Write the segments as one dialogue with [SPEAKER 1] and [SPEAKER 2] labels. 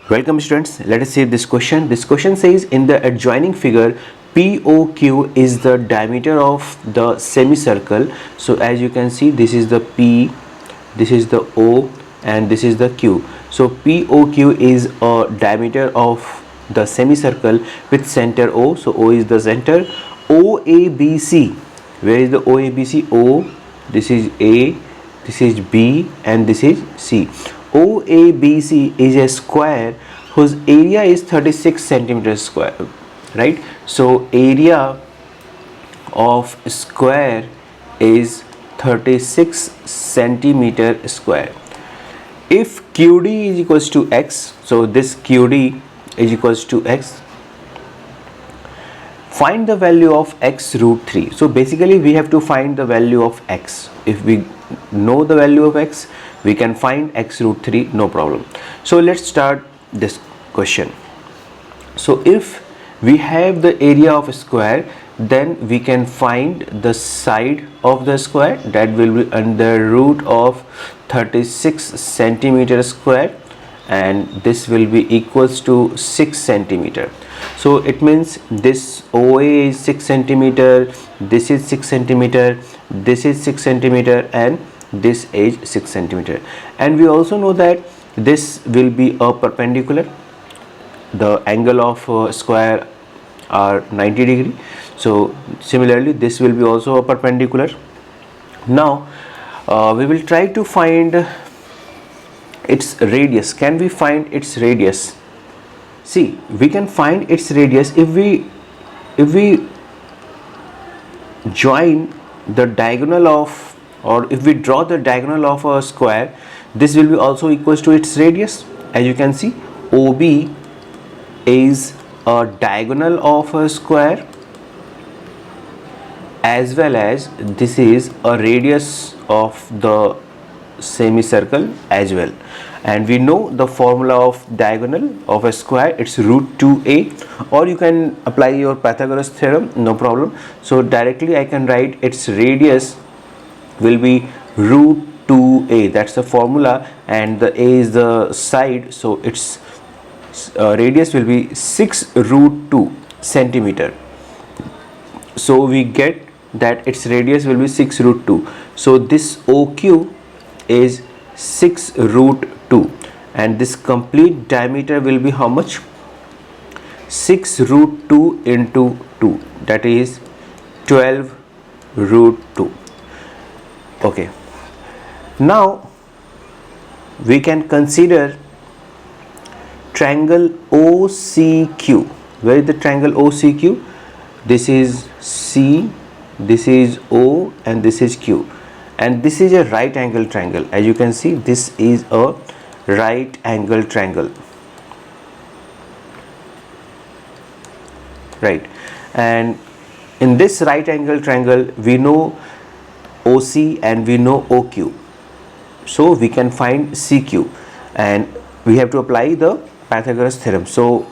[SPEAKER 1] Welcome students, let us see this question. This question says in the adjoining figure POQ is the diameter of the semicircle. So as you can see, this is the P, this is the O and this is the Q. So POQ is a diameter of the semicircle with center O. So O is the center. OABC, where is the OABC? O, this is A, this is B and this is C. OABC is a square whose area is 36 centimeters square, right? So area of square is 36 centimeter square. If QD is equals to X, so this QD is equals to X, find the value of X root 3. So basically we have to find the value of X. If we know the value of X, we can find X root 3, no problem. So let's start this question. So if we have the area of a square, then we can find the side of the square, that will be under root of 36 centimeter square, and this will be equals to 6 centimeter. So it means this OA is 6 centimeter, this is 6 centimeter, this is 6 centimeter and this is 6 centimeter. And we also know that this will be a perpendicular. The angle of a square are 90 degree. So similarly this will be also a perpendicular. Now we will try to find its radius. Can we find its radius? See, we can find its radius if we join the diagonal of, or if we draw the diagonal of a square, this will be also equals to its radius. As you can see, OB is a diagonal of a square as well as this is a radius of the semicircle as well. And we know the formula of diagonal of a square, it's root 2a, or you can apply your Pythagoras theorem, no problem. So directly I can write its radius will be root 2a, that's the formula, and the a is the side, so its radius will be 6 root 2 centimeter. So we get that its radius will be 6 root 2. So this OQ is 6 root 2 and this complete diameter will be how much? 6 root 2 into 2, that is 12 root 2. Okay, now we can consider triangle OCQ. Where is the triangle OCQ? This is C, this is O and this is Q, and this is a right angle triangle. As you can see, this is a right angle triangle, right? And in this right angle triangle we know OC and we know OQ, so we can find CQ and we have to apply the Pythagoras theorem. So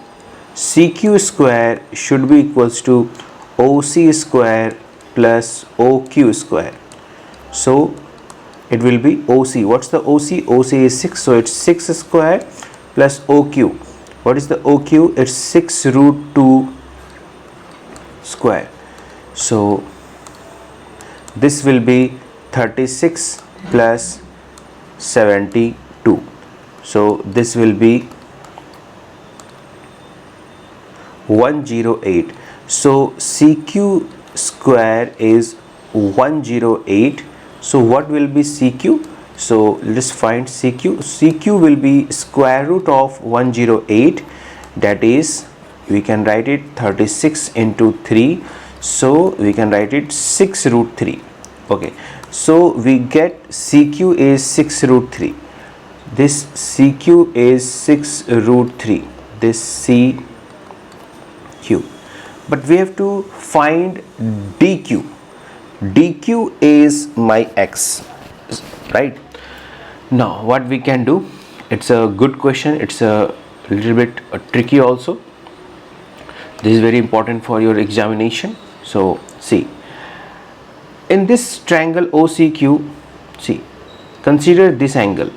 [SPEAKER 1] CQ square should be equals to OC square plus OQ square. So it will be OC. What's the OC? OC is 6, so it's 6 square plus OQ. What is the OQ? It's 6 root 2 square. So this will be 36 plus 72. So this will be 108. So CQ square is 108. So what will be CQ? So let's find CQ. CQ will be square root of 108, that is we can write it 36 into 3, so we can write it 6 root 3. Okay, so we get CQ is 6 root 3. This CQ is 6 root 3, this CQ. But we have to find DQ. DQ is my X, right? Now what we can do, it's a good question, it's a little bit tricky also. This is very important for your examination. So see, in this triangle OCQ, see, consider this angle.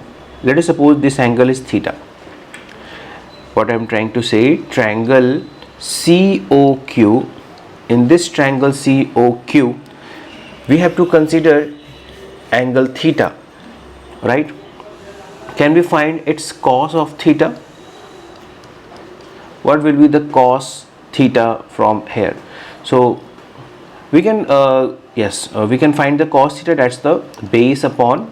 [SPEAKER 1] Let us suppose this angle is theta. what I'm trying to say, triangle COQ. In this triangle COQ, we have to consider angle theta, right? Can we find its cos of theta? What will be the cos theta from here? So we can we can find the cos theta, that's the base upon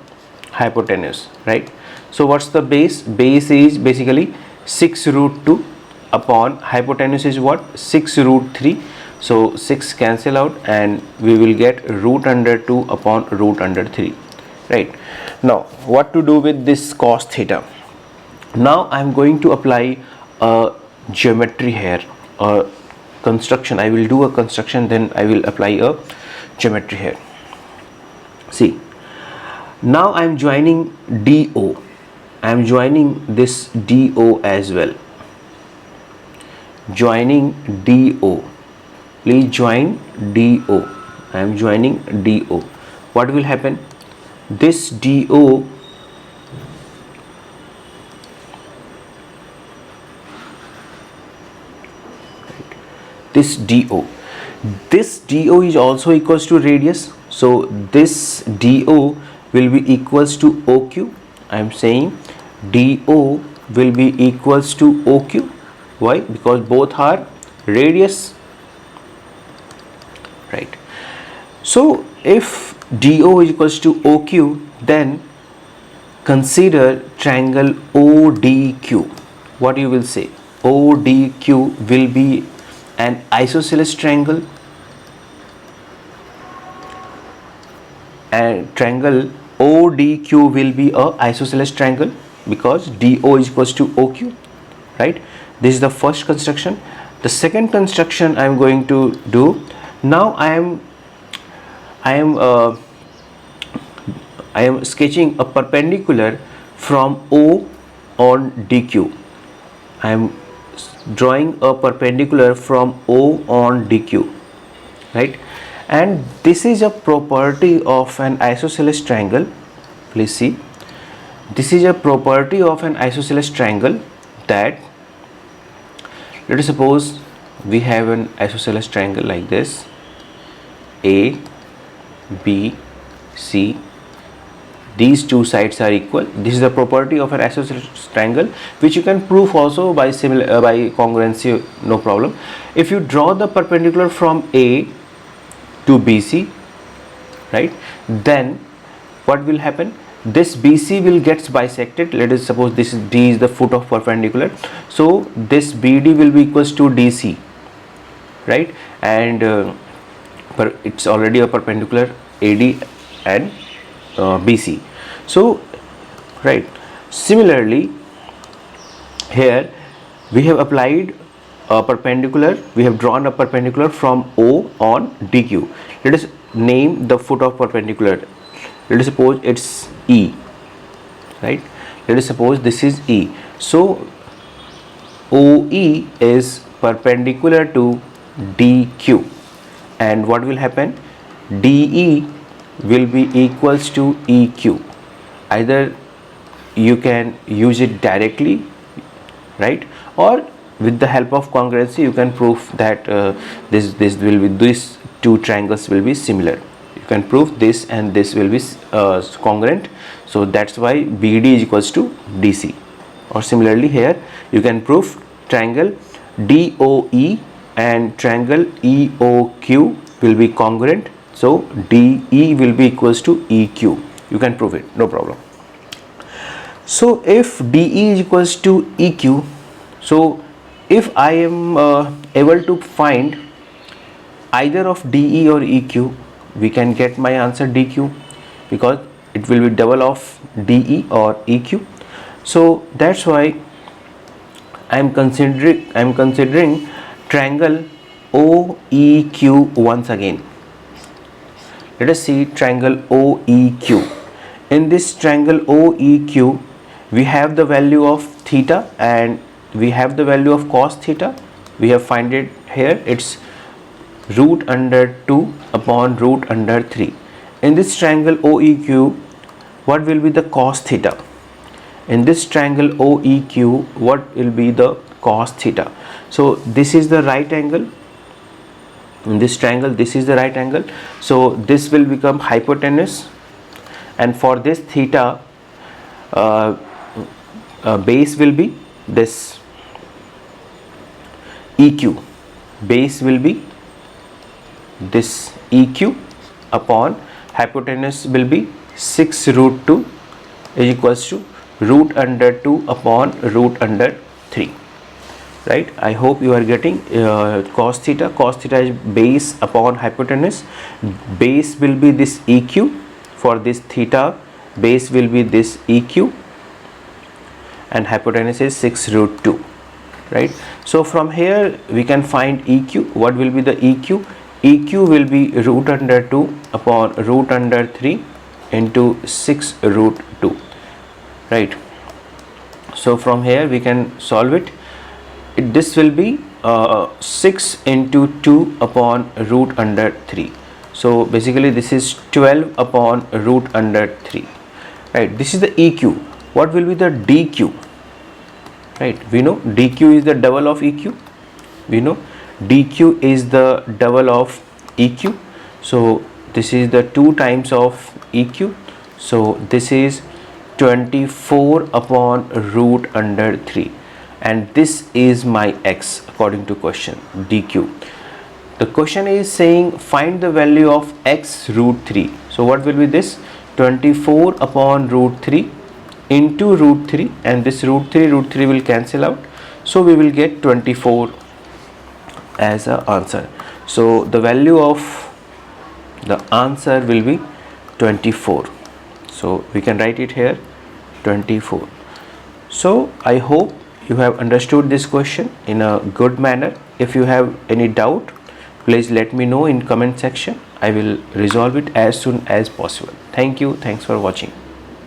[SPEAKER 1] hypotenuse, right? So what's the base? Base is basically 6 root 2 upon hypotenuse is what? 6 root 3. So 6 cancel out and we will get root under 2 upon root under 3, right? Now what to do with this cos theta? Now I'm going to apply a geometry here, a construction. I will do a construction, then I will apply a geometry here. See, now I am joining DO. I am joining this DO as well. Joining DO. Please join DO. I am joining DO. What will happen? This DO this DO is also equals to radius, so this DO will be equals to OQ. I am saying DO will be equals to OQ. Why? Because both are radius, right? So if DO is equals to OQ, then consider triangle ODQ. What you will say? ODQ will be an isosceles triangle, and triangle ODQ will be a isosceles triangle because DO is equals to OQ, right? This is the first construction. The second construction I am going to do. Now I am sketching a perpendicular from O on DQ. I am drawing a perpendicular from O on DQ, right? And this is a property of an isosceles triangle. Please see, this is a property of an isosceles triangle that, let us suppose we have an isosceles triangle like this, A, B, C. These two sides are equal. This is the property of an isosceles triangle, which you can prove also by congruency, no problem. If you draw the perpendicular from A to BC, right, then what will happen? This BC will get bisected. Let us suppose this is D is the foot of perpendicular, so this BD will be equals to DC, right? And it's already a perpendicular AD and BC. So, right, similarly here we have applied a perpendicular, we have drawn a perpendicular from O on DQ. Let us name the foot of perpendicular. Let us suppose it's E, right? Let us suppose this is E. So OE is perpendicular to DQ, and what will happen? DE will be equals to EQ. Either you can use it directly, right, or with the help of congruency you can prove that these two triangles will be similar. You can prove this and this will be congruent, so that's why BD is equals to DC. Or similarly here you can prove triangle DOE and triangle EOQ will be congruent, so DE will be equals to EQ. You can prove it, no problem. So if DE is equals to EQ, so if I am able to find either of DE or EQ, we can get my answer DQ, because it will be double of DE or EQ. So that's why I am considering triangle OEQ once again. Let us see triangle OEQ. In this triangle OEQ, we have the value of theta and we have the value of cos theta. We have find it here. It's root under 2 upon root under 3. In this triangle OEQ, what will be the cos theta? In this triangle OEQ, what will be the cos theta. So this is the right angle. In this triangle, this is the right angle. So this will become hypotenuse, and for this theta, base will be this EQ. Base will be this EQ upon hypotenuse will be 6 root 2 is equals to root under 2 upon root under 3. Right? I hope you are getting cos theta. Cos theta is base upon hypotenuse. Base will be this EQ. For this theta, base will be this EQ, and hypotenuse is 6 root 2. Right? So from here we can find EQ. What will be the EQ? EQ will be root under 2 upon root under 3 into 6 root 2. Right? So from here we can solve it. This will be 6 into 2 upon root under 3. So basically this is 12 upon root under 3. Right? This is the EQ. What will be the DQ? Right? We know DQ is the double of EQ. We know DQ is the double of EQ. So this is the 2 times of EQ. So this is 24 upon root under 3. And this is my x according to question DQ. The question is saying find the value of x root 3. So what will be this? 24 upon root 3 into root 3, and this root 3 will cancel out. So we will get 24 as an answer. So the value of the answer will be 24. So we can write it here 24. So I hope you have understood this question in a good manner. If you have any doubt, please let me know in comment section. I will resolve it as soon as possible. Thank you. Thanks for watching.